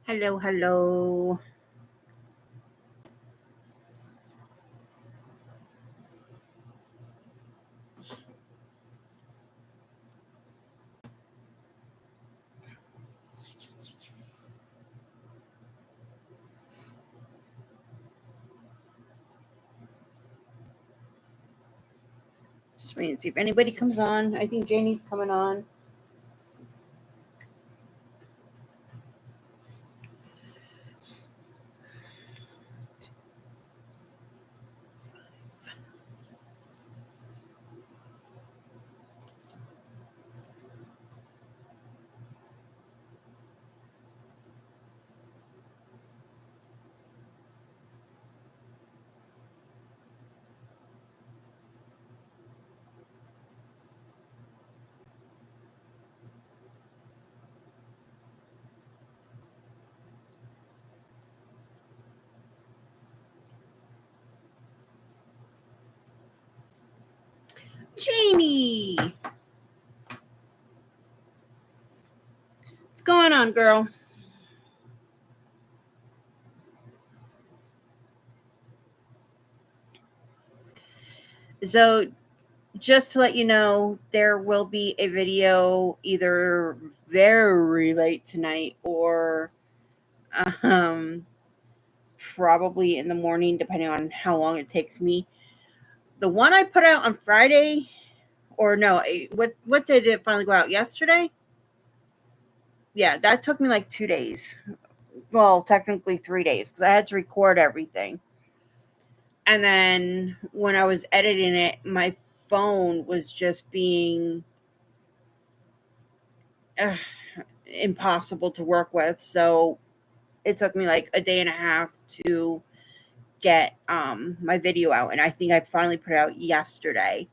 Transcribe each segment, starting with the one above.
Hello, hello. Just waiting to see if anybody comes on. I think Janie's coming on. Janie! What's going on, girl? So, just to let you know, there will be a video either very late tonight or um, probably in the morning, depending on how long it takes me. The one I put out on Friday, or no, what did it finally go out? Yesterday? Yeah, that took me like 2 days. Well, technically 3 days because I had to record everything. And then when I was editing it, my phone was just being uh, impossible to work with. So it took me like a day and a half to get my video out. And I think I finally put it out yesterday.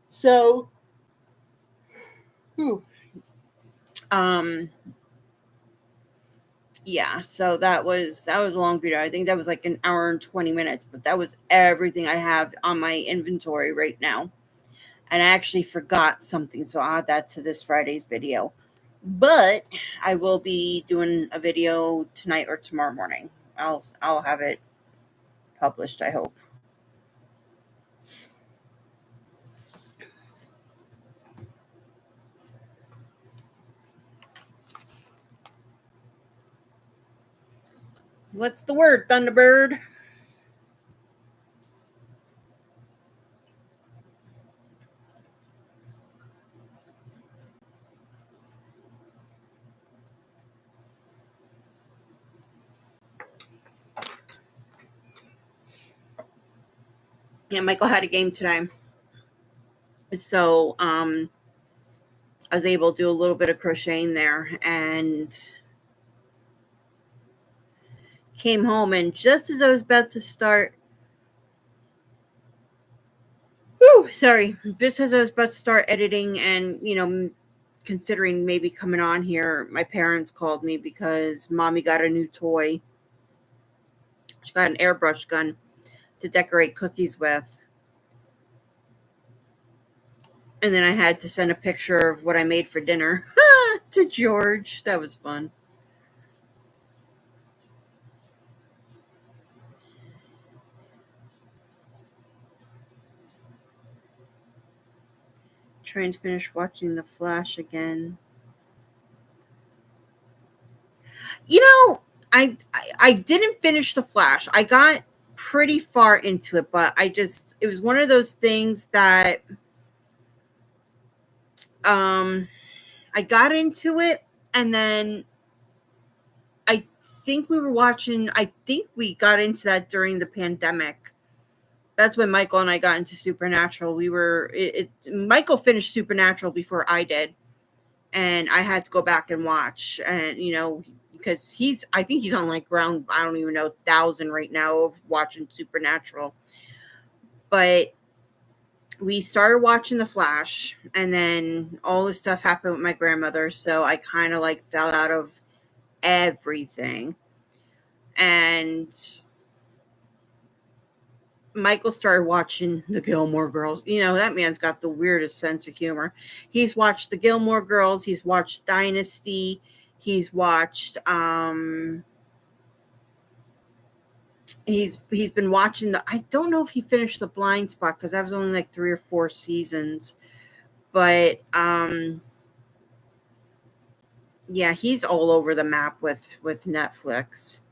So, whew, um, yeah, so that was a long video. I think that was like an hour and 20 minutes, but that was everything I have on my inventory right now. And I actually forgot something, so I'll add that to this Friday's video. But I will be doing a video tonight or tomorrow morning. I'll have it published, I hope. What's the word, Thunderbird? Yeah, Michael had a game today. So I was able to do a little bit of crocheting there and came home, and just as I was about to start, sorry, just as I was about to start editing and, considering maybe coming on here, my parents called me because mommy got a new toy. She got an airbrush gun to decorate cookies with. And then I had to send a picture of what I made for dinner to George. That was fun. Trying to finish watching The Flash again. You know, I didn't finish The Flash. I got pretty far into it, but it was one of those things that um I got into it, and then I I think we got into that during the pandemic. That's when Michael and I got into Supernatural. Michael finished Supernatural before I did, and I had to go back and watch, and because I think he's on like around, I don't even know, 1,000 right now of watching Supernatural. But we started watching The Flash, and then all this stuff happened with my grandmother, so I kind of like fell out of everything. And Michael started watching the Gilmore Girls. That man's got the weirdest sense of humor. He's watched the Gilmore Girls, he's watched Dynasty, He's watched he's been watching I don't know if he finished The Blind Spot because that was only like 3 or 4 seasons. But yeah, he's all over the map with Netflix.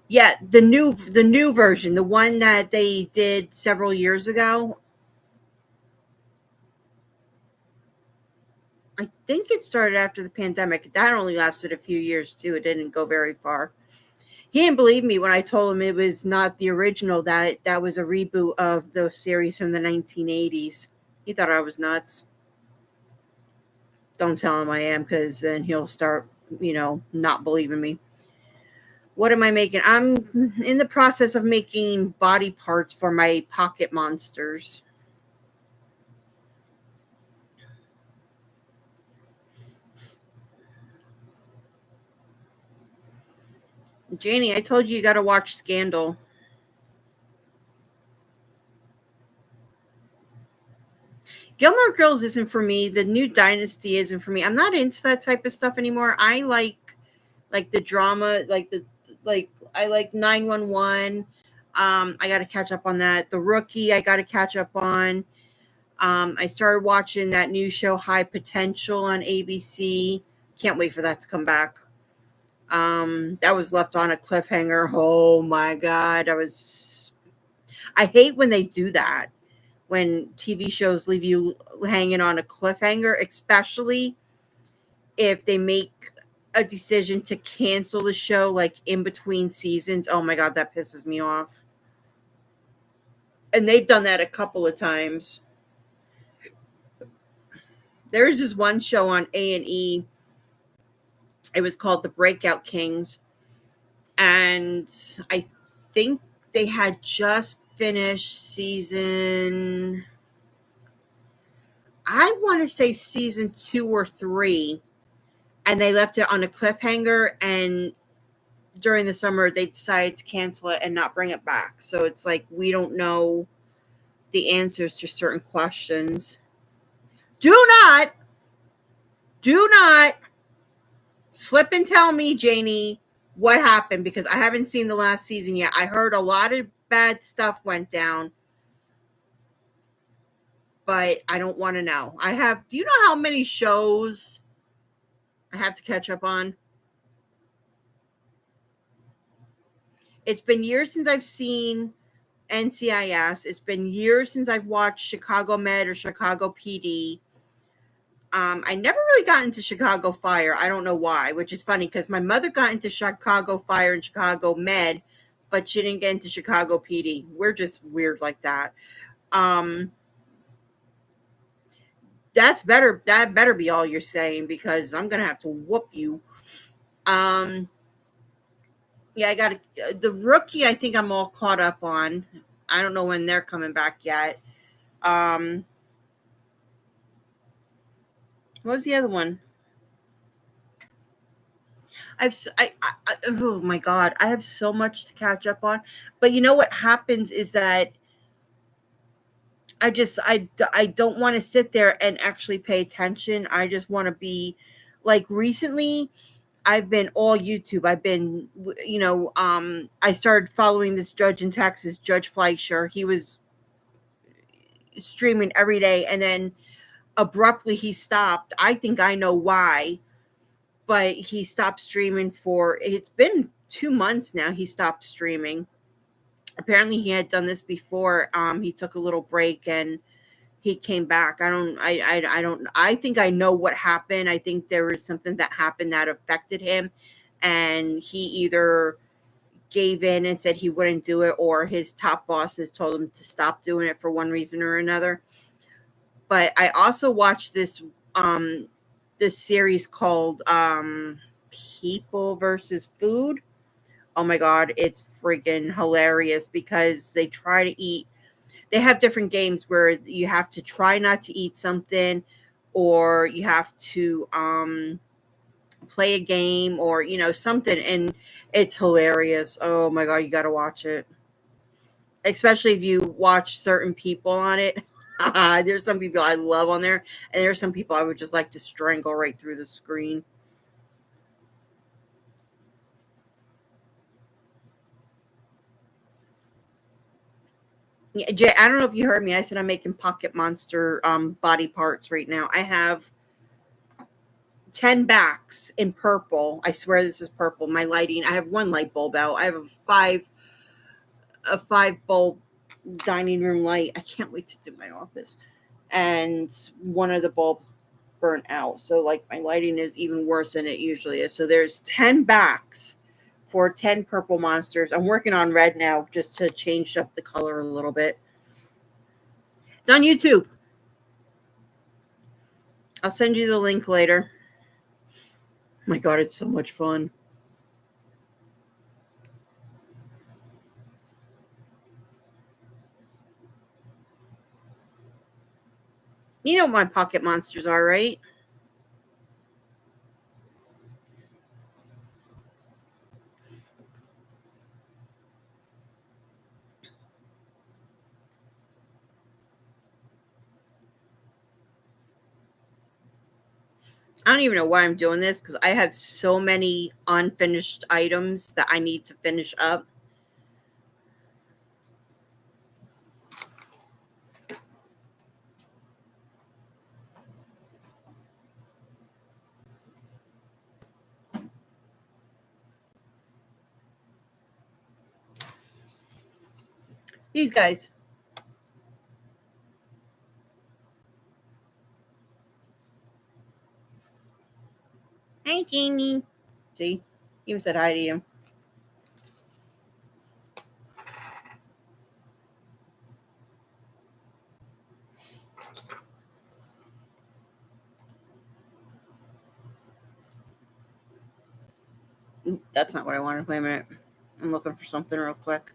Yeah, the new version, the one that they did several years ago. I think it started after the pandemic. That only lasted a few years too. It didn't go very far. He didn't believe me when I told him it was not the original, that was a reboot of the series from the 1980s. He thought I was nuts. Don't tell him I am, because then he'll start, not believing me. What am I making? I'm in the process of making body parts for my pocket monsters. Janie, I told you got to watch Scandal. Gilmore Girls isn't for me. The new Dynasty isn't for me. I'm not into that type of stuff anymore. I like the drama, like I like 911. I got to catch up on that. The Rookie, I got to catch up on. I started watching that new show High Potential on ABC. Can't wait for that to come back. That was left on a cliffhanger. Oh my god, I hate when they do that. When TV shows leave you hanging on a cliffhanger, especially if they make a decision to cancel the show like in between seasons. Oh my god, that pisses me off. And they've done that a couple of times. There's this one show on A&E. It was called The Breakout Kings, and I think they had just finished season, I want to say season 2 or 3, and they left it on a cliffhanger, and during the summer they decided to cancel it and not bring it back. So it's like we don't know the answers to certain questions. Do not, do not flip and tell me, Janie, what happened, because I haven't seen the last season yet. I heard a lot of bad stuff went down, but I don't want to know. Do you know how many shows I have to catch up on? It's been years since I've seen NCIS. It's been years since I've watched Chicago Med or Chicago PD. I never really got into Chicago Fire. I don't know why, which is funny because my mother got into Chicago Fire and Chicago Med, but she didn't get into Chicago PD. We're just weird like that. That's better. That better be all you're saying, because I'm gonna have to whoop you. Yeah, I got the Rookie. I think I'm all caught up on. I don't know when they're coming back yet. Um, what was the other one? Oh my god, I have so much to catch up on. But you know what happens is that I don't want to sit there and actually pay attention. I just want to be like, recently I've been all YouTube. I've been, I started following this judge in Texas, Judge Fleischer. He was streaming every day, and then abruptly he stopped. I think I know why, but he stopped streaming it's been 2 months now. He stopped streaming. Apparently he had done this before. He took a little break and he came back. I think I know what happened. I think there was something that happened that affected him, and he either gave in and said he wouldn't do it, or his top bosses told him to stop doing it for one reason or another. But I also watched this series called People versus Food. Oh my god, it's freaking hilarious, because they have different games where you have to try not to eat something, or you have to play a game, or something, and it's hilarious. Oh my god, you got to watch it, especially if you watch certain people on it. There's some people I love on there, and there's some people I would just like to strangle right through the screen. Yeah, Jay, I don't know if you heard me. I said I'm making pocket monster body parts right now. I have 10 backs in purple. I swear this is purple. My lighting. I have one light bulb out. I have a five bulb dining room light. I can't wait to do my office. And one of the bulbs burnt out. So like my lighting is even worse than it usually is. So there's 10 backs for 10 purple monsters. I'm working on red now just to change up the color a little bit. It's on YouTube. I'll send you the link later. Oh my God, it's so much fun. You know what my pocket monsters are, right? I don't even know why I'm doing this because I have so many unfinished items that I need to finish up. These guys. Hi, Jamie. See? Even said hi to you. That's not what I wanted. Wait a minute. I'm looking for something real quick.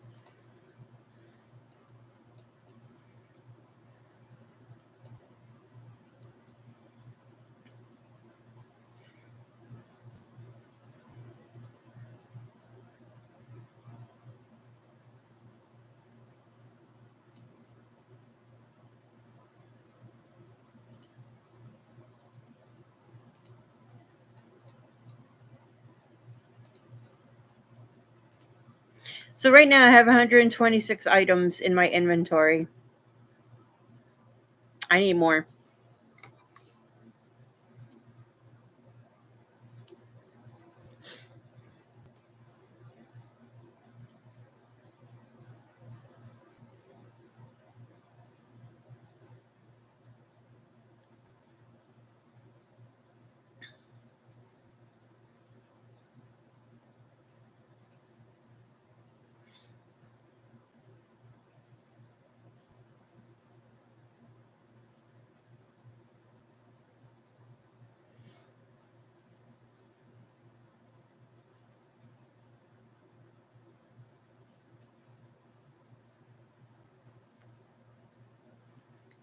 So right now I have 126 items in my inventory. I need more.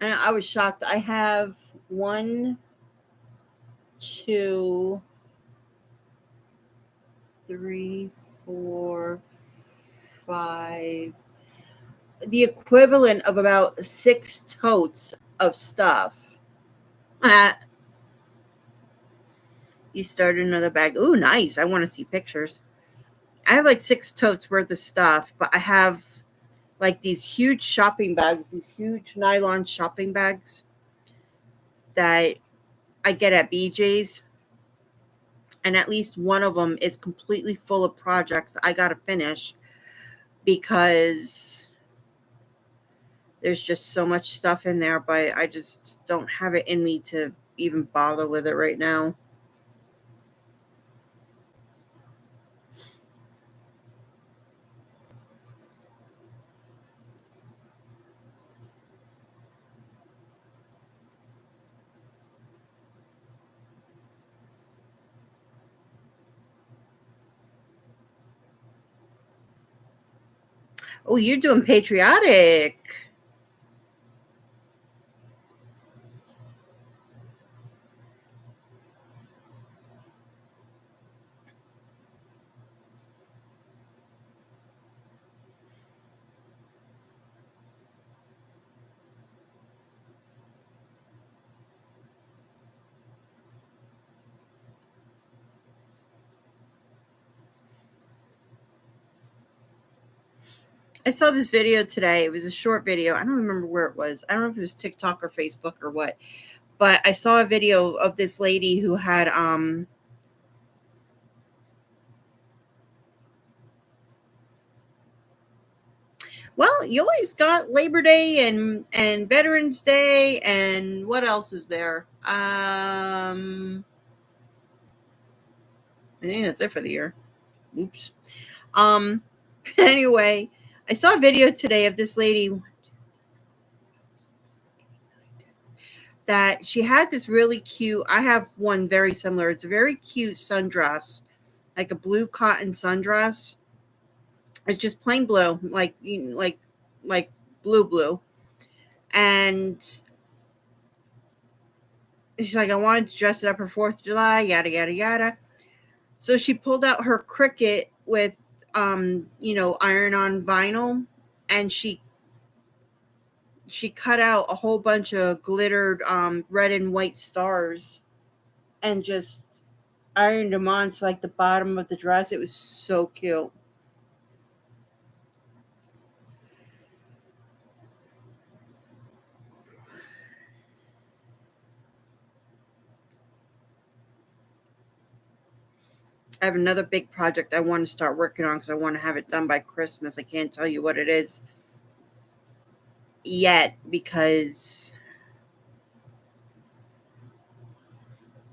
And I was shocked. I have one, two, three, four, five. The equivalent of about 6 totes of stuff. Uh, you started another bag. Ooh, nice. I want to see pictures. I have like 6 totes worth of stuff, but I have like these huge shopping bags, these huge nylon shopping bags that I get at BJ's. And at least one of them is completely full of projects I got to finish because there's just so much stuff in there, but I just don't have it in me to even bother with it right now. Oh, you're doing patriotic. I saw this video today. It was a short video. I don't remember where it was. I don't know if it was TikTok or Facebook or what. But I saw a video of this lady who had well, you always got Labor Day and Veterans Day and what else is there? I think that's it for the year. Oops. Um anyway, I saw a video today of this lady that she had this really cute. I have one very similar. It's a very cute sundress, like a blue cotton sundress. It's just plain blue, like blue. And she's like, I wanted to dress it up for 4th of July, yada yada yada. So she pulled out her Cricut with iron on vinyl, and she cut out a whole bunch of glittered red and white stars and just ironed them onto like the bottom of the dress. It was so cute. I have another big project I want to start working on because I want to have it done by Christmas. I can't tell you what it is yet because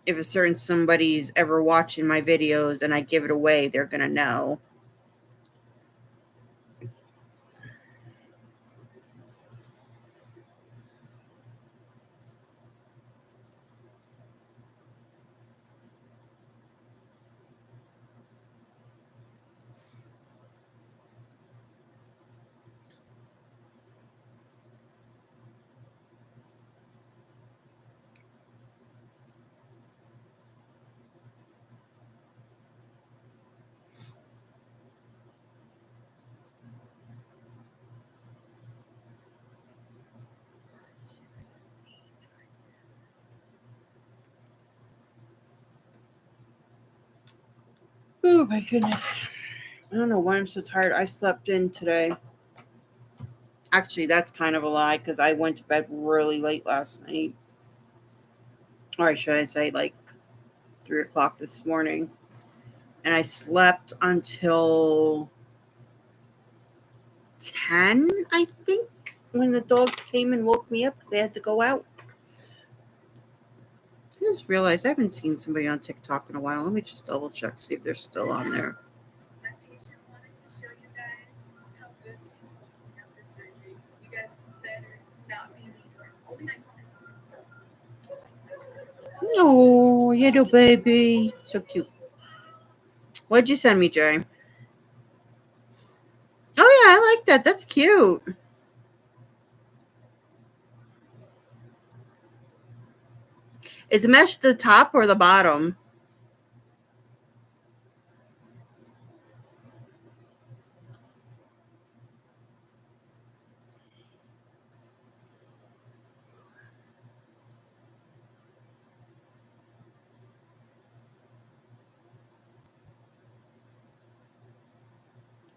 if a certain somebody's ever watching my videos and I give it away, they're going to know. Oh my goodness. I don't know why I'm so tired. I slept in today. Actually, that's kind of a lie because I went to bed really late last night. Or should I say, like 3 o'clock this morning. And I slept until 10, I think, when the dogs came and woke me up because they had to go out. I just realized I haven't seen somebody on TikTok in a while. Let me just double check, see if they're still on there. Oh, little baby. So cute. What'd you send me, Jay? Oh, yeah, I like that. That's cute. Is the mesh the top or the bottom?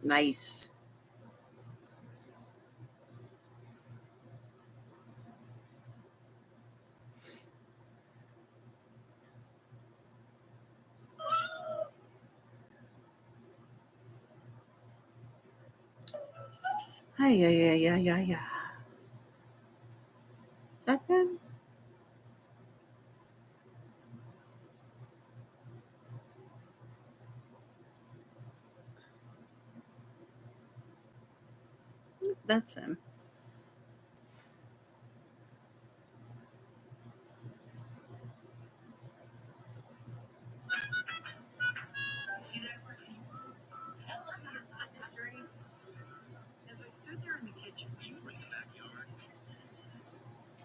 Nice. Yeah. Is that them? That's him.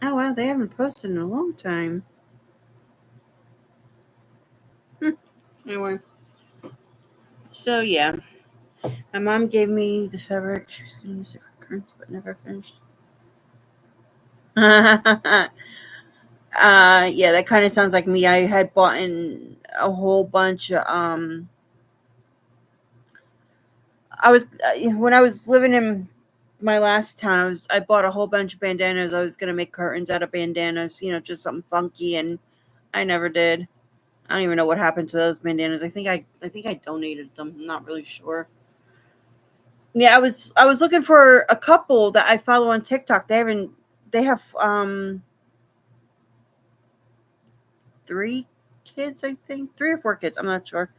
Oh, wow, they haven't posted in a long time. Anyway, so yeah, my mom gave me the fabric. She was going to use it for curtains, but never finished. Yeah, that kind of sounds like me. I had bought in a whole bunch of. I was when I was living in my last town, I bought a whole bunch of bandanas. I was gonna make curtains out of bandanas, just something funky, and I never did. I don't even know what happened to those bandanas. I think I donated them. I'm not really sure. Yeah, I was looking for a couple that I follow on TikTok. They have 3 kids, I think. 3 or 4 kids, I'm not sure.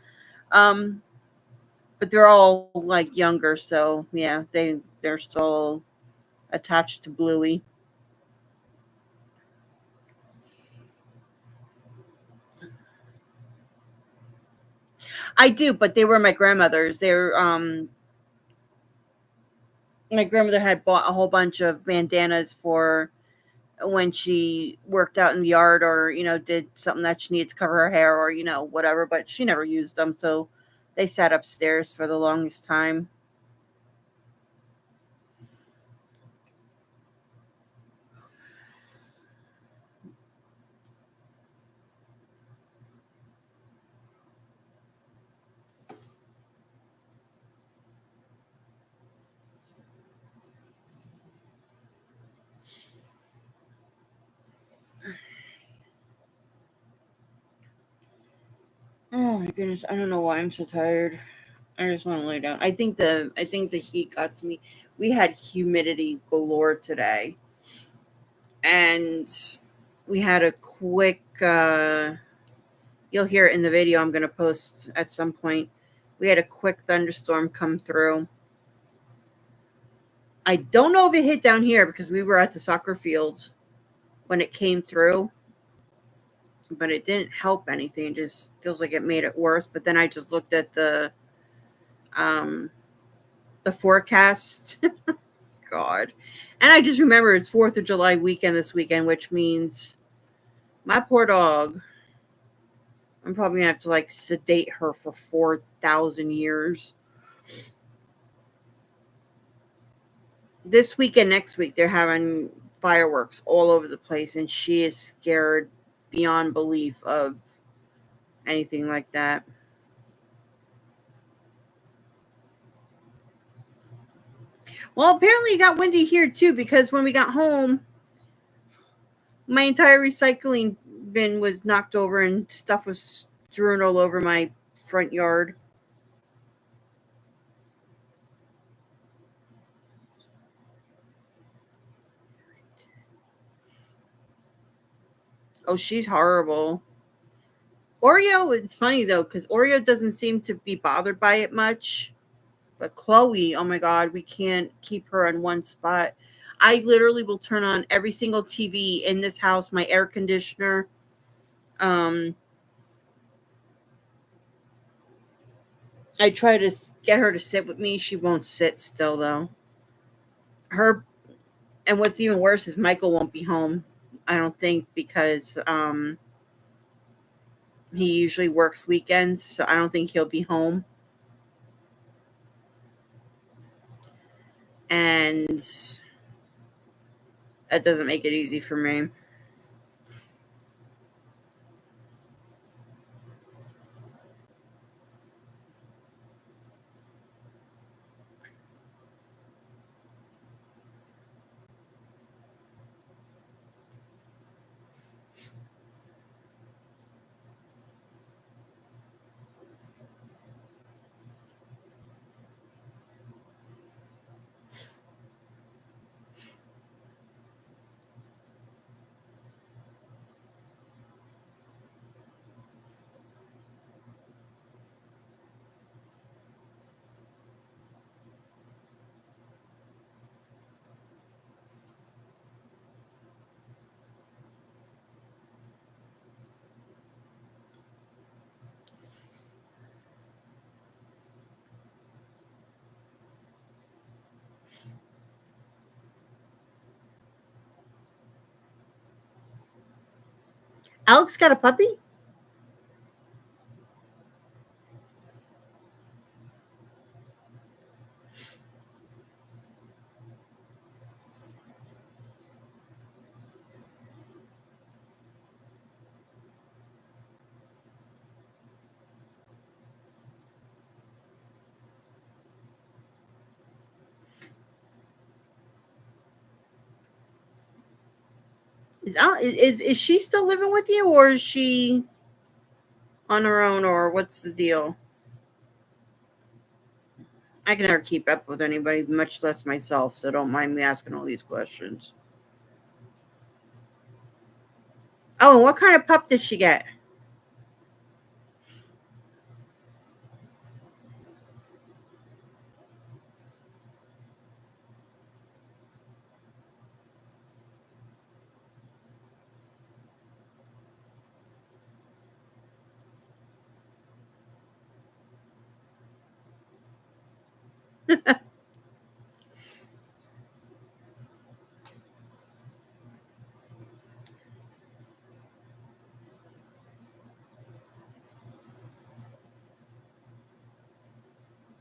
Um but they're all like younger, so yeah, they're still attached to Bluey. I do, but they were my grandmother's. My grandmother had bought a whole bunch of bandanas for when she worked out in the yard, or did something that she needed to cover her hair, or whatever, but she never used them, so they sat upstairs for the longest time. Oh my goodness, I don't know why I'm so tired. I just want to lay down. I think the heat got to me. We had humidity galore today, and we had a quick. You'll hear it in the video I'm going to post at some point. We had a quick thunderstorm come through. I don't know if it hit down here because we were at the soccer fields when it came through, but it didn't help anything. It just feels like it made it worse. But then I just looked at um, the forecast. God. And I just remember it's 4th of July weekend this weekend, which means my poor dog, I'm probably gonna have to like sedate her for 4,000 years. This weekend, next week, they're having fireworks all over the place, and she is scared beyond belief of anything like that. Well, apparently it got windy here too, because when we got home, my entire recycling bin was knocked over and stuff was strewn all over my front yard. Oh, she's horrible. Oreo, it's funny though, because Oreo doesn't seem to be bothered by it much. But Chloe, oh my God, we can't keep her in one spot. I literally will turn on every single TV in this house, my air conditioner. Um, I try to get her to sit with me. She won't sit still though. Her and what's even worse is Michael won't be home. I don't think because he usually works weekends, so I don't think he'll be home. And that doesn't make it easy for me. Alex got a puppy? Is she still living with you, or is she on her own, or what's the deal? I can never keep up with anybody, much less myself, so don't mind me asking all these questions. Oh, and what kind of pup did she get?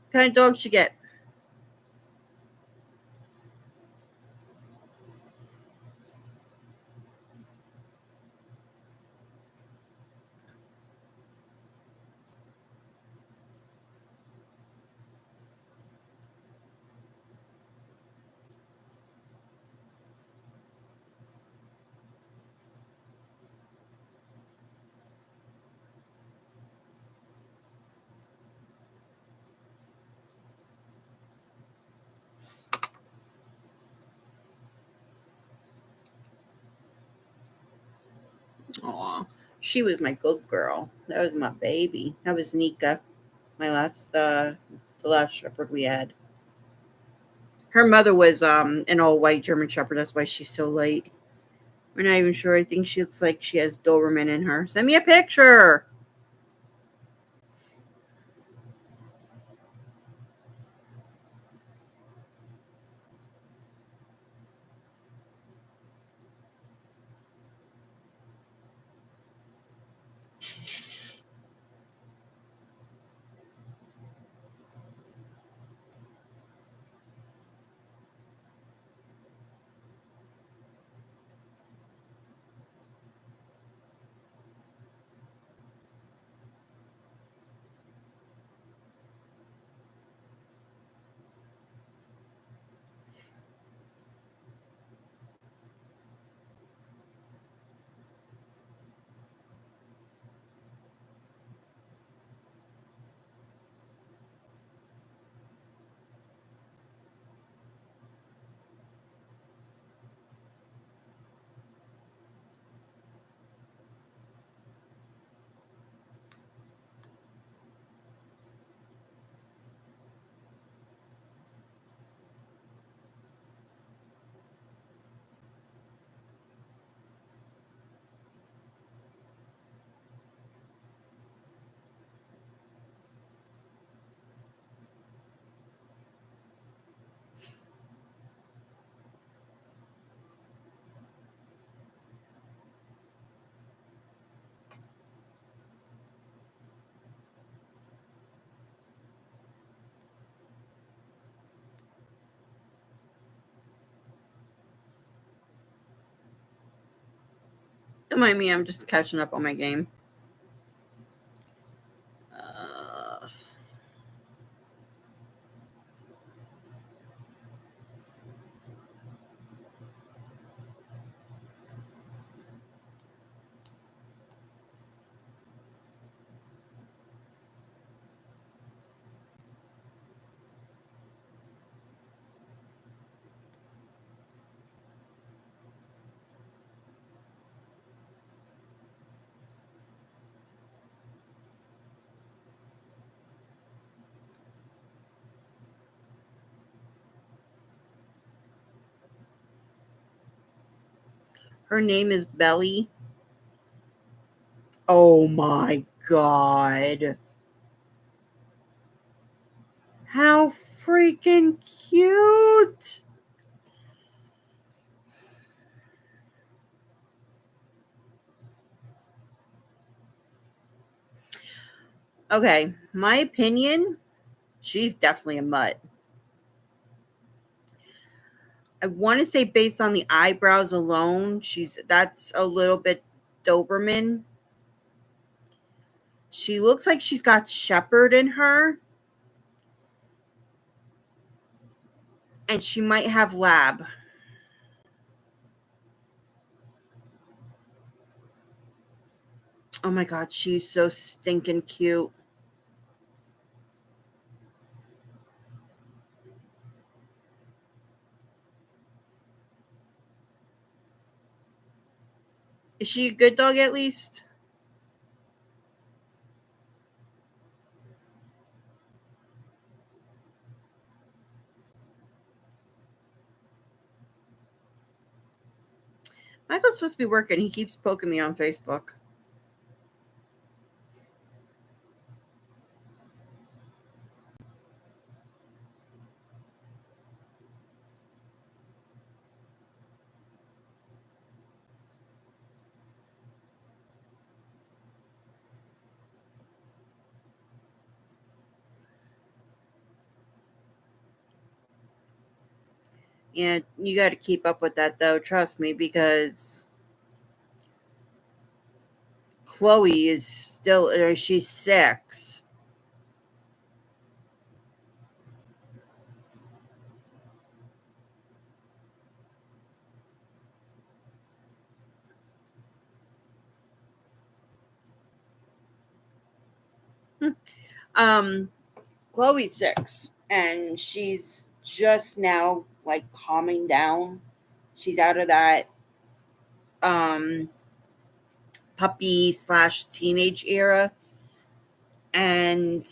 What kind of dog she get? Aw, she was my good girl. That was my baby. That was Nika, my last, the last shepherd we had. Her mother was an all white German shepherd. That's why she's so light. We're not even sure. I think she looks like she has Doberman in her. Send me a picture. Don't mind me. I'm just catching up on my game. Uh, her name is Belly. Oh my god. How freaking cute. Okay, my opinion, she's definitely a mutt. I want to say based on the eyebrows alone, that's a little bit Doberman. She looks like she's got shepherd in her, and she might have lab. Oh my god, she's so stinking cute. Is she a good dog at least? Michael's supposed to be working. He keeps poking me on Facebook. Yeah, you got to keep up with that though. Trust me, because Chloe is still, she's 6. um, Chloe's 6, and she's just now like calming down. She's out of that um puppy slash teenage era. And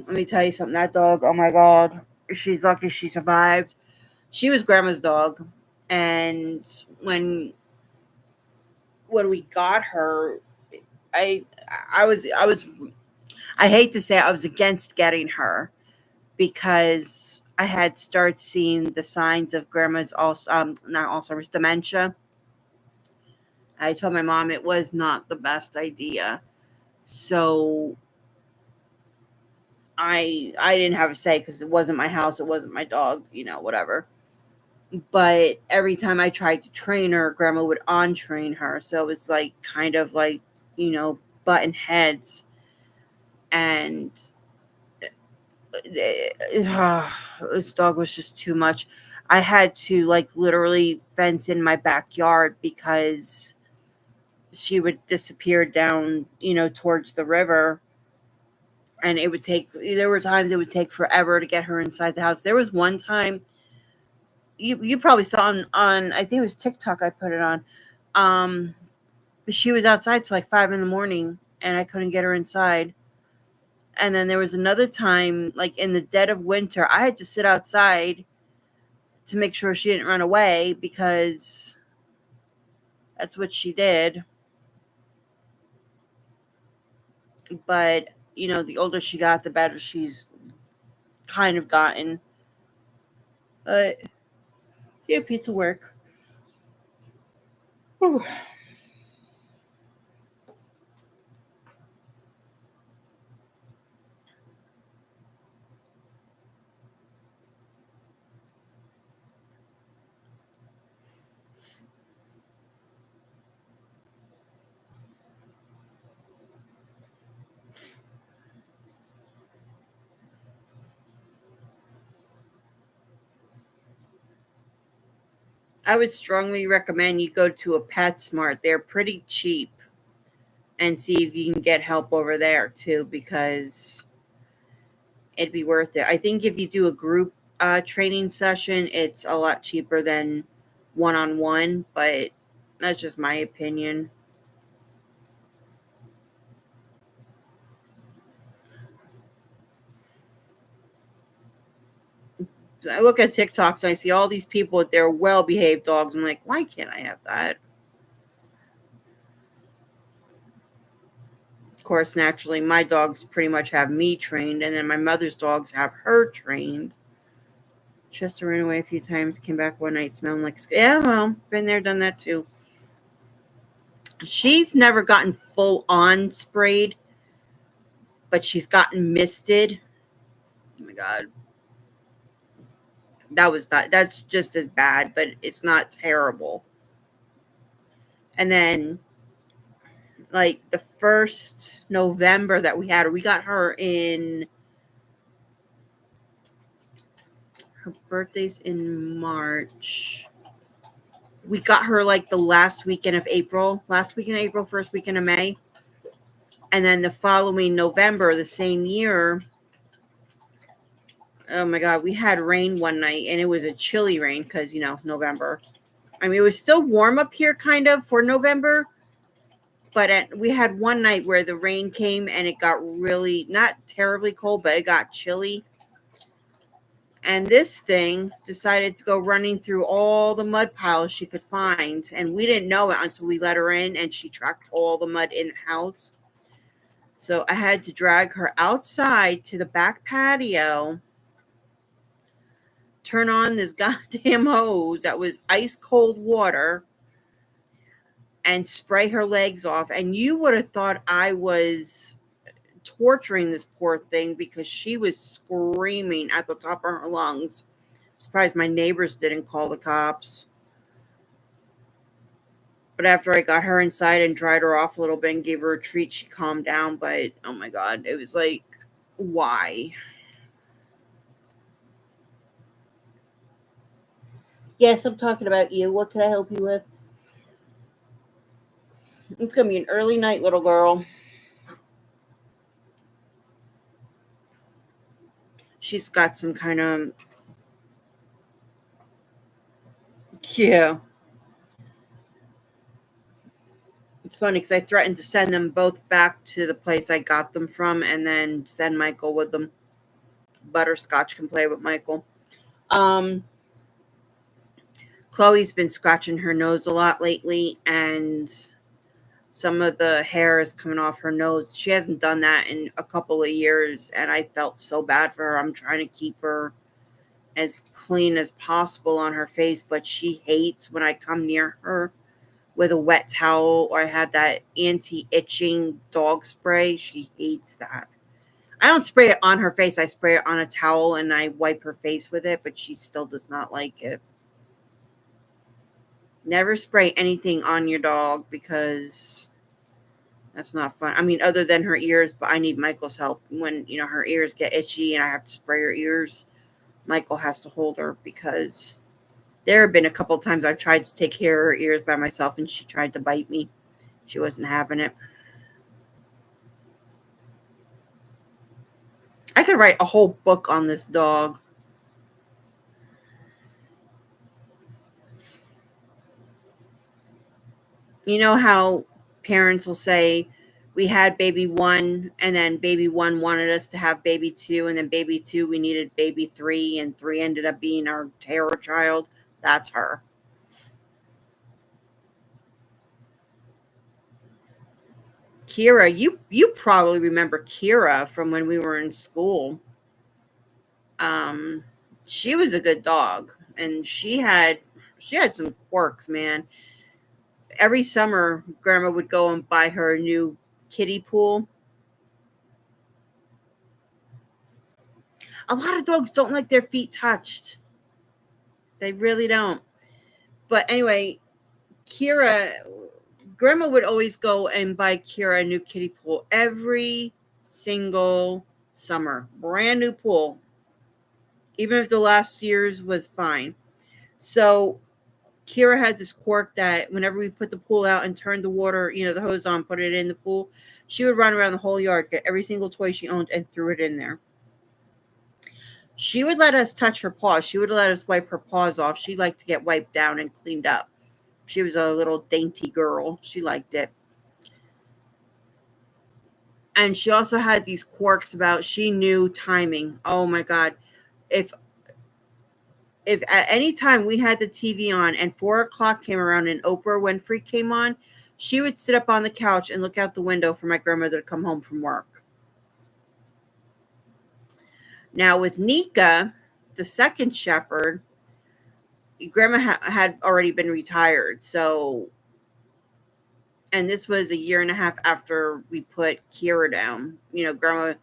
let me tell you something, that dog, oh my god, she's lucky she survived. She was grandma's dog, and when when we got her, I I was I hate to say I was against getting her because I had started seeing the signs of grandma's also not Alzheimer's, dementia. I told my mom it was not the best idea. So I didn't have a say because it wasn't my house, it wasn't my dog, whatever. But every time I tried to train her, grandma would on train her. So it was like kind of like, button heads. And this dog was just too much. I had to like literally fence in my backyard because she would disappear down, towards the river. And there were times it would take forever to get her inside the house. There was one time you probably saw on I think it was TikTok I put it on. Um, she was outside till like 5 in the morning and I couldn't get her inside. And then there was another time, like in the dead of winter, I had to sit outside to make sure she didn't run away because that's what she did. But, the older she got, the better she's kind of gotten. But yeah, piece of work. Whew. I would strongly recommend you go to a PetSmart. They're pretty cheap, and see if you can get help over there too, because it'd be worth it. I think if you do a group training session, it's a lot cheaper than one on one, but that's just my opinion. I look at TikToks and I see all these people with their well behaved dogs. I'm like, why can't I have that? Of course, naturally, my dogs pretty much have me trained, and then my mother's dogs have her trained. Chester ran away a few times, came back one night smelling like, yeah, well, been there, done that too. She's never gotten full on sprayed, but she's gotten misted. Oh my god, that's just as bad, but it's not terrible. And then like the first November that we had her, we got her in her birthday's in March. We got her like the last weekend of April, first weekend of May. And then the following November, the same year, oh my God, we had rain one night, and it was a chilly rain because, November. I mean, it was still warm up here kind of for November, but we had one night where the rain came and it got really, not terribly cold, but it got chilly. And this thing decided to go running through all the mud piles she could find. And we didn't know it until we let her in, and she tracked all the mud in the house. So I had to drag her outside to the back patio, turn on this goddamn hose that was ice cold water, and spray her legs off. And you would have thought I was torturing this poor thing because she was screaming at the top of her lungs. I'm surprised my neighbors didn't call the cops. But after I got her inside and dried her off a little bit and gave her a treat, she calmed down. But oh my God, it was like, why? Yes, I'm talking about you. What can I help you with? It's going to be an early night, little girl. She's got some kind of, yeah. It's funny because I threatened to send them both back to the place I got them from and then send Michael with them. Butterscotch can play with Michael. Chloe's been scratching her nose a lot lately, and some of the hair is coming off her nose. She hasn't done that in a couple of years, and I felt so bad for her. I'm trying to keep her as clean as possible on her face, but she hates when I come near her with a wet towel or I have that anti-itching dog spray. She hates that. I don't spray it on her face. I spray it on a towel and I wipe her face with it, but she still does not like it. Never spray anything on your dog because that's not fun. I mean, other than her ears, but I need Michael's help. When, her ears get itchy and I have to spray her ears, Michael has to hold her because there have been a couple of times I've tried to take care of her ears by myself and she tried to bite me. She wasn't having it. I could write a whole book on this dog. You know how parents will say, we had baby one, and then baby one wanted us to have baby two, and then baby two, we needed baby three, and three ended up being our terror child? That's her. Kira, you probably remember Kira from when we were in school. Um, she was a good dog, and she had some quirks, man. Every summer, Grandma would go and buy her a new kiddie pool. A lot of dogs don't like their feet touched. They really don't. But anyway, Kira, Grandma would always go and buy Kira a new kiddie pool every single summer. Brand new pool. Even if the last year's was fine. So Kira had this quirk that whenever we put the pool out and turned the water, the hose on, put it in the pool, she would run around the whole yard, get every single toy she owned, and threw it in there. She would let us touch her paws. She would let us wipe her paws off. She liked to get wiped down and cleaned up. She was a little dainty girl. She liked it. And she also had these quirks about she knew timing. Oh my God. If at any time we had the TV on and 4 o'clock came around and Oprah Winfrey came on, she would sit up on the couch and look out the window for my grandmother to come home from work. Now with Nika, the second shepherd, Grandma had already been retired. So, and this was a year and a half after we put Kira down. Grandma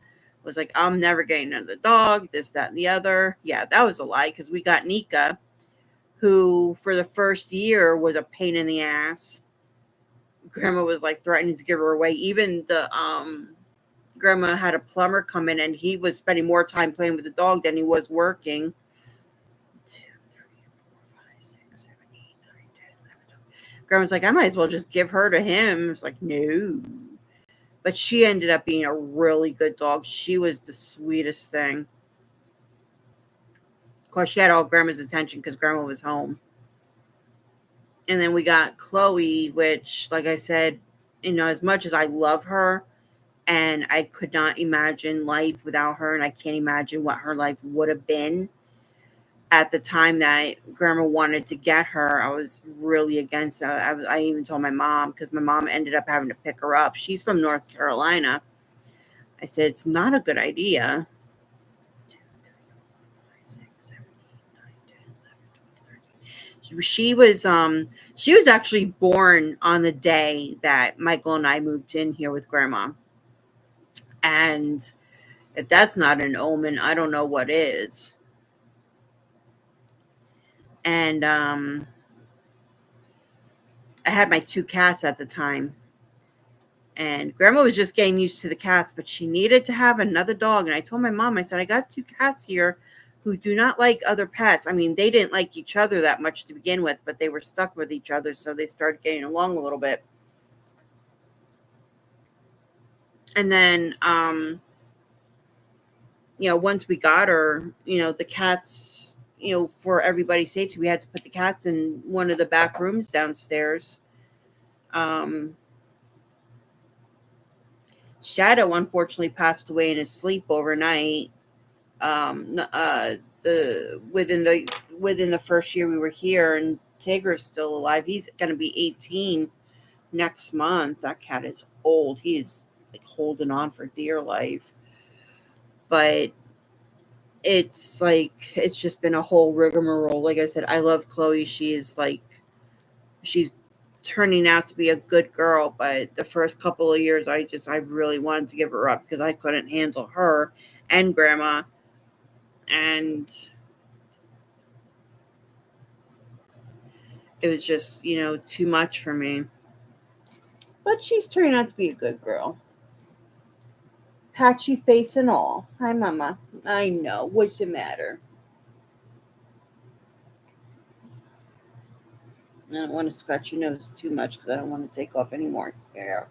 was like, I'm never getting another dog, this, that, and the other. Yeah, that was a lie because we got Nika, who for the first year was a pain in the ass. Grandma was like threatening to give her away. Even the grandma had a plumber come in and he was spending more time playing with the dog than he was working. 2, 3, 4, 5, 6, 7, 8, 9, 10, 11, 12. Grandma's like, I might as well just give her to him. It's like, no. But she ended up being a really good dog. She was the sweetest thing. Of course, she had all Grandma's attention because Grandma was home. And then we got Chloe, which, like I said, as much as I love her, and I could not imagine life without her, and I can't imagine what her life would have been at the time that Grandma wanted to get her. I was really against it. I even told my mom, because my mom ended up having to pick her up. She's from North Carolina. I said, it's not a good idea. She was actually born on the day that Michael and I moved in here with Grandma. And if that's not an omen, I don't know what is. And I had my 2 cats at the time. And Grandma was just getting used to the cats, but she needed to have another dog. And I told my mom, I said, I got 2 cats here who do not like other pets. I mean, they didn't like each other that much to begin with, but they were stuck with each other, so they started getting along a little bit. And then, once we got her, the cats, for everybody's safety, we had to put the cats in one of the back rooms downstairs. Um, Shadow unfortunately passed away in his sleep overnight. The within the first year we were here, and Tigger's still alive. He's going to be 18 next month. That cat is old. He is like holding on for dear life. But it's just been a whole rigmarole. Like I said, I love Chloe. She's turning out to be a good girl, but the first couple of years I really wanted to give her up because I couldn't handle her and Grandma, and it was just, too much for me. But she's turning out to be a good girl. Patchy face and all. Hi, Mama. I know. What's the matter? I don't want to scratch your nose too much because I don't want to take off any more hair.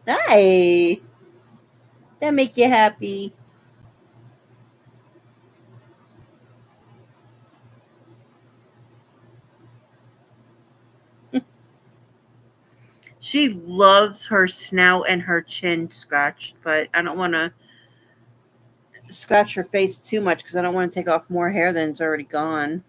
Hi. That make you happy. She loves her snout and her chin scratched, but I don't want to scratch her face too much because I don't want to take off more hair than it's already gone.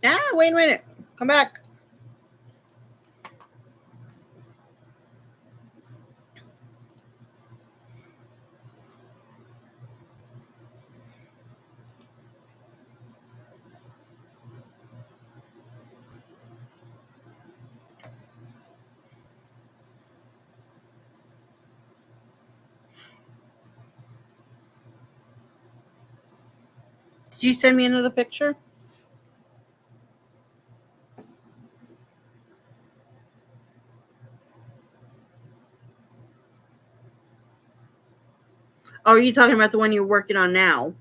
Ah, wait a minute. Come back. Did you send me another picture? Oh, are you talking about the one you're working on now?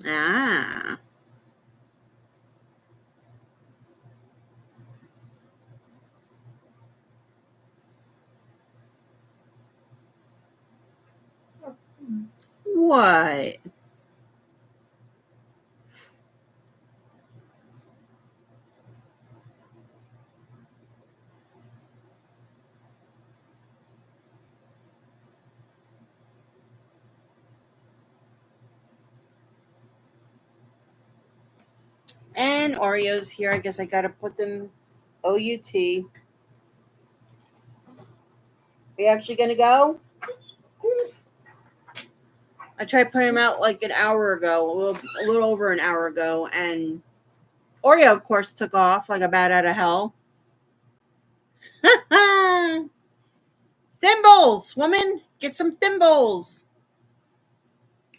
Ah. What? And Oreos here. I guess I gotta put them OUT. Are you actually gonna go? I tried putting them out like an hour ago, a little over an hour ago, and Oreo, of course, took off like a bat out of hell. Thimbles, woman, get some thimbles.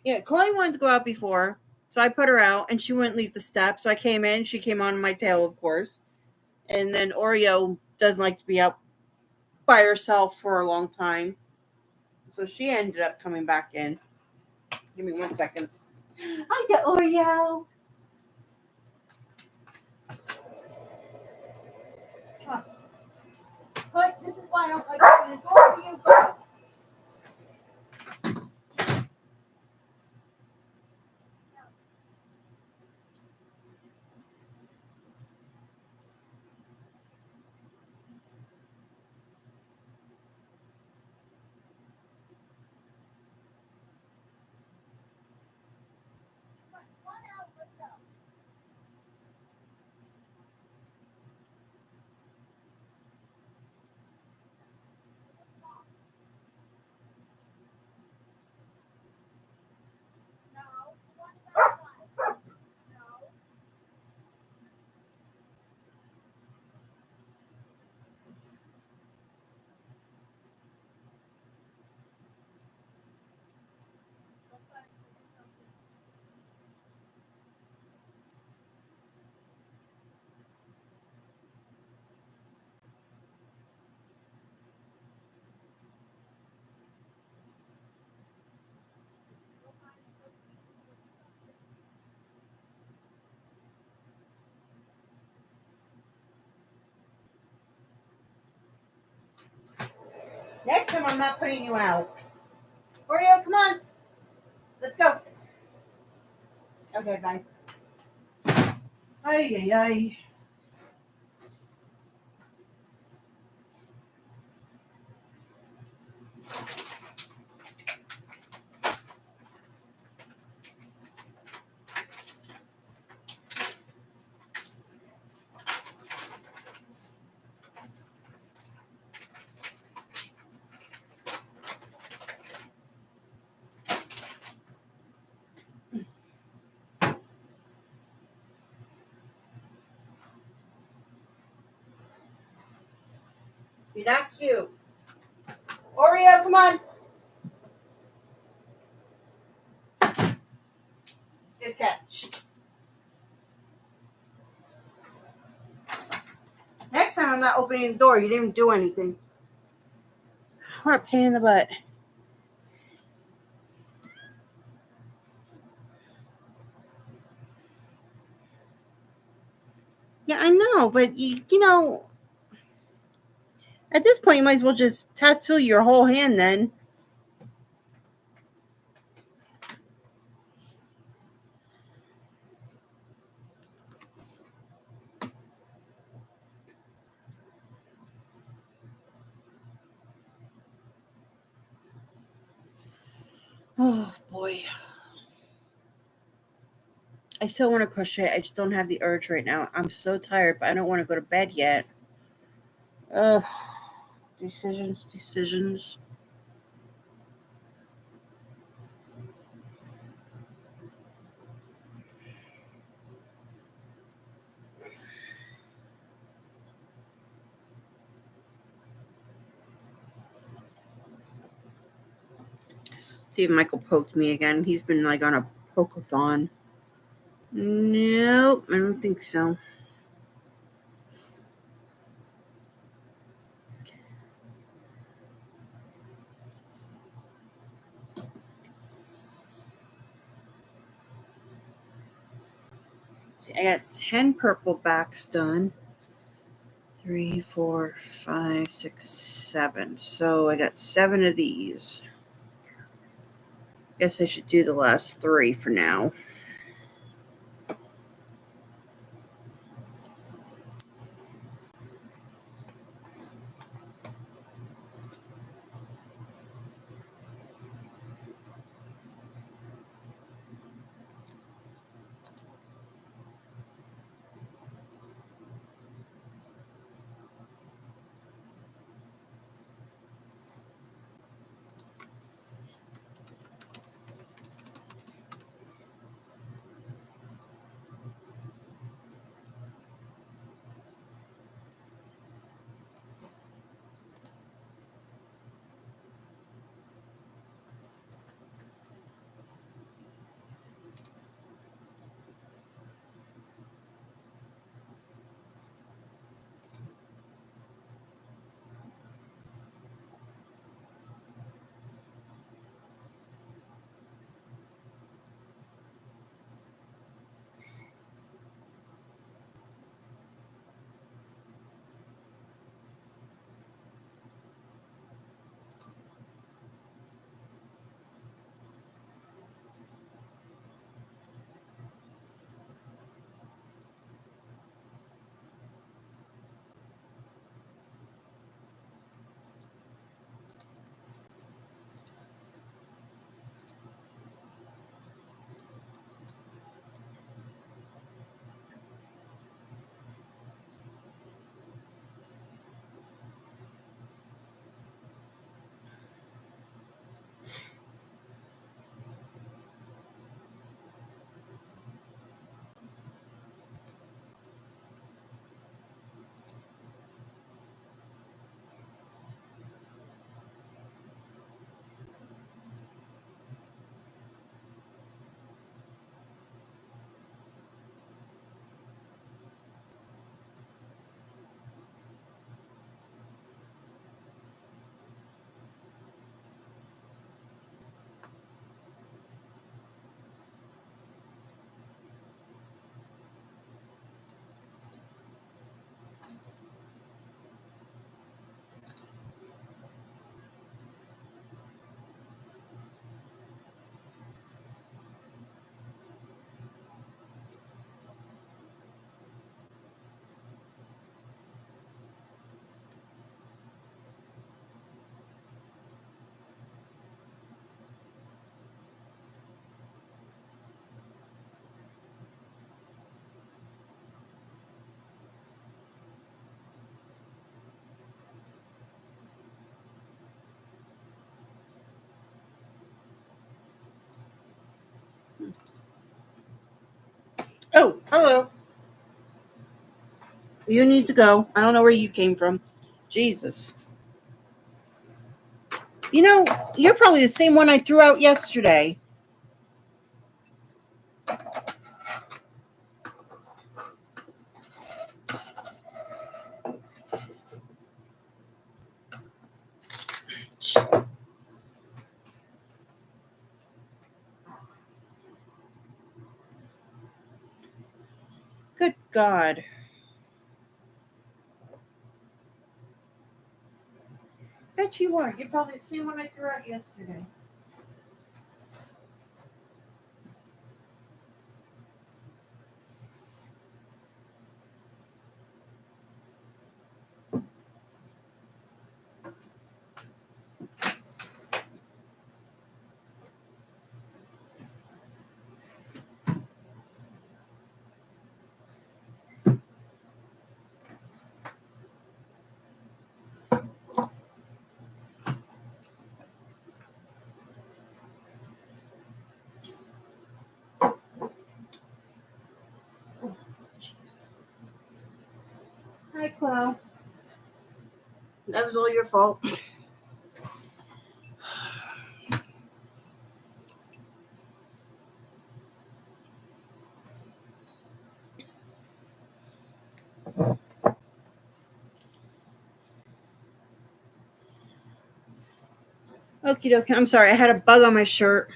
Yeah, Chloe wanted to go out before, so I put her out, and she wouldn't leave the steps. So I came in. She came on my tail, of course. And then Oreo doesn't like to be out by herself for a long time, so she ended up coming back in. Give me 1 second. Hi, the Oreo. Come on. But this is why I don't like opening the door for you. Go. Next time I'm not putting you out. Oreo, come on. Let's go. Okay, bye. Ay, ay, ay. You're not cute. Oreo, come on. Good catch. Next time I'm not opening the door. You didn't do anything. What a pain in the butt. Yeah, I know, but you know, at this point, you might as well just tattoo your whole hand then. Oh, boy. I still want to crochet. I just don't have the urge right now. I'm so tired, but I don't want to go to bed yet. Ugh. Decisions, decisions. See if Michael poked me again. He's been like on a pokeathon. Nope, I don't think so. See, I got 10 purple backs done. 3, 4, 5, 6, 7. So I got 7 of these. Guess I should do the last 3 for now. Oh, hello. You need to go. I don't know where you came from. Jesus. You know, you're probably the same one I threw out yesterday. Good God. Bet you are. You're probably the same one I threw out yesterday. Hi, Cloud. That was all your fault. Okie dokie. I'm sorry. I had a bug on my shirt.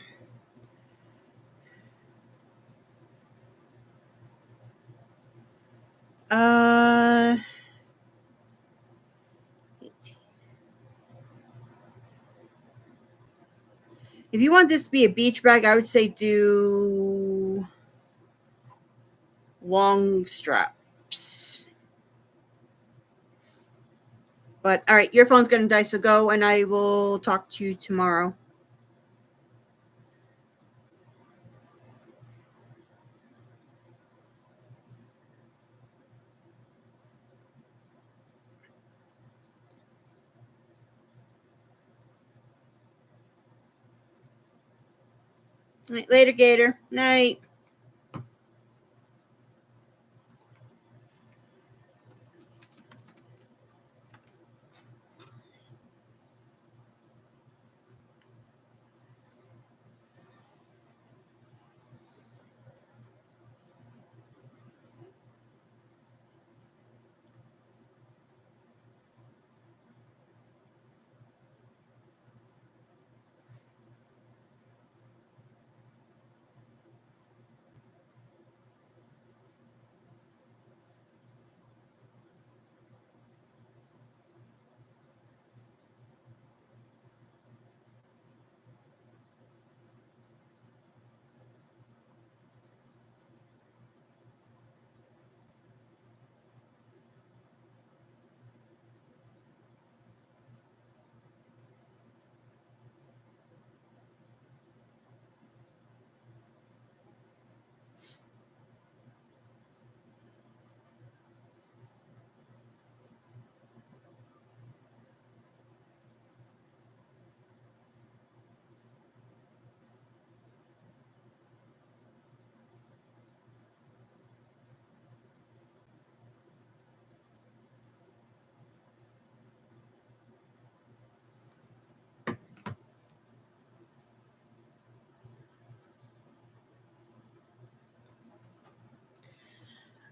Uh, if you want this to be a beach bag, I would say do long straps. But all right, your phone's gonna die, so go, and I will talk to you tomorrow. All right, later, Gator. Night.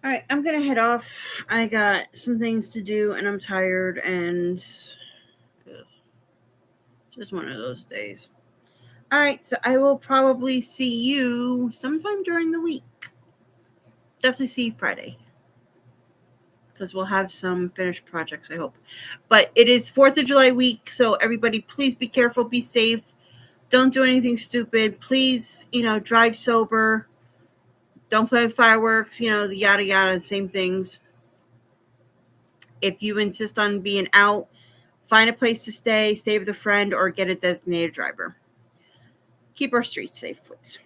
All right, I'm gonna head off. I got some things to do, and I'm tired, and just one of those days. All right, so I will probably see you sometime during the week. Definitely see you Friday because we'll have some finished projects, I hope. But it is 4th of July week, so everybody, please be careful, be safe. Don't do anything stupid. Please, drive sober. Don't play with fireworks, the yada yada, the same things. If you insist on being out, find a place to stay with a friend, or get a designated driver. Keep our streets safe, please.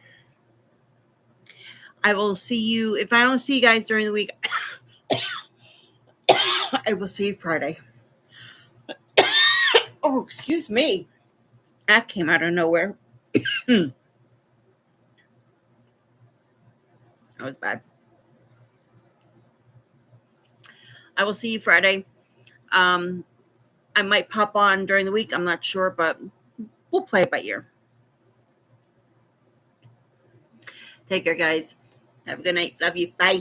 I will see you. If I don't see you guys during the week, I will see you Friday. Oh, excuse me. That came out of nowhere. That was bad. I will see you Friday. I might pop on during the week. I'm not sure, but we'll play it by ear. Take care, guys. Have a good night. Love you. Bye.